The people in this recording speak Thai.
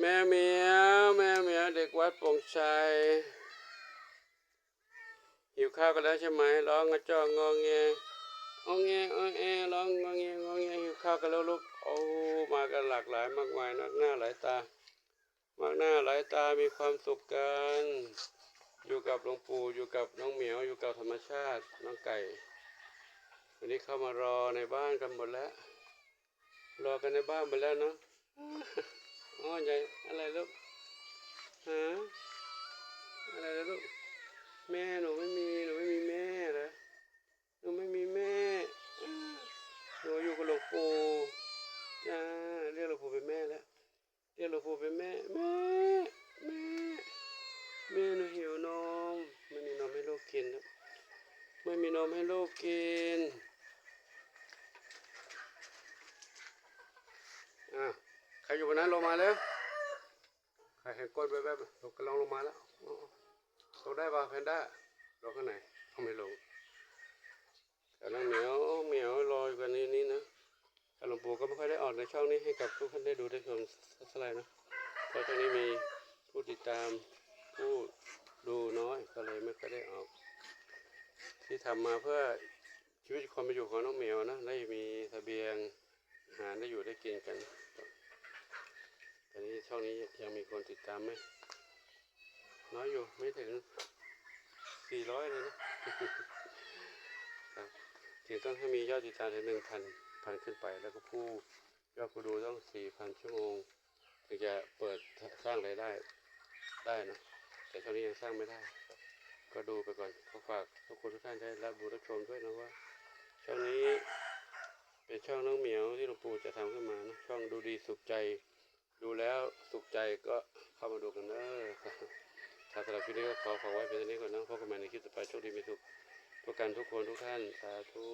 แม่เหมียวเด็กวัดโป่งชัยหิวข้าวกันแล้วใช่ไหมร้องกระจองงอแงงอแงงอแงร้องงอแงงอแงหิวข้าวกันแล้วลูกโอ้มากันหลากหลายมากมายนักหน้าหลายตามากหน้าหลายตามีความสุขกันอยู่กับหลวงปู่อยู่กับน้องเหมียวอยู่กับธรรมชาติน้องไก่วันนี้เข้ามารอในบ้านกันหมดแล้วรอกันในบ้านหมดแล้วเนาะอ๋อใหญ่อะไรลูกฮะอะไรลูกแม่หนูไม่มีแม่เหรอหนูไม่มีแม่หนูอยู่กับหลวงปู่จ้าเรียกหลวงปู่เป็นแม่แล้วเรียกหลวงปู่เป็นแม่หนูหิวนมไม่มีนมให้ลูกกินไม่มีนมให้ลูกกินใครอยู่บนนั้นลงมาแล้วใครเห็นก้นแบบๆกำลังลงมาแล้วลงได้ป่ะแพนด้าลงข้างไหนเขาไม่ลงแต่น้องเหมียวรออยู่กันนี้นะหลวงปู่ก็ไม่ค่อยได้ออกในช่องนี้ให้กับทุกท่านได้ดูได้ชมสักเท่าไหร่นะเพราะช่องนี้มีผู้ติดตามผู้ดูน้อยก็เลยไม่ค่อยได้ออกที่ทำมาเพื่อชีวิตความเป็นอยู่ของน้องเหมียวนะได้มีเสบียงอาหารได้อยู่ได้กินกันตอนนี้ช่องนี้ยังมีคนติดตามไหมน้อยอยู่ไม่ถึง400เลยนะครับถึงต้องให้มียอดติดตามถึง1,000ขึ้นไปแล้วก็ผู้ยอดผู้ดูต้อง4,000 ชั่วโมงถึงจะเปิดสร้างรายได้นะแต่ช่วงนี้ยังสร้างไม่ได้ก็ดูไปก่อนขอฝากทุกคนทุกท่านได้รับรู้รับชมด้วยนะว่าช่องนี้เป็นช่องน้องเหมียวที่หลวงปู่จะทำขึ้นมานะช่องดูดีสุขใจดูแล้วสุขใจก็เข้ามาดูกันเนอะถ้าสำหรับคลิปนี้ก็ขอฝากไว้เป็นเท่านี้ก่อนนะพบกันใหม่ในคลิปต่อไปโชคดีมีสุขทุกกันทุกคนทุกท่านสาธุ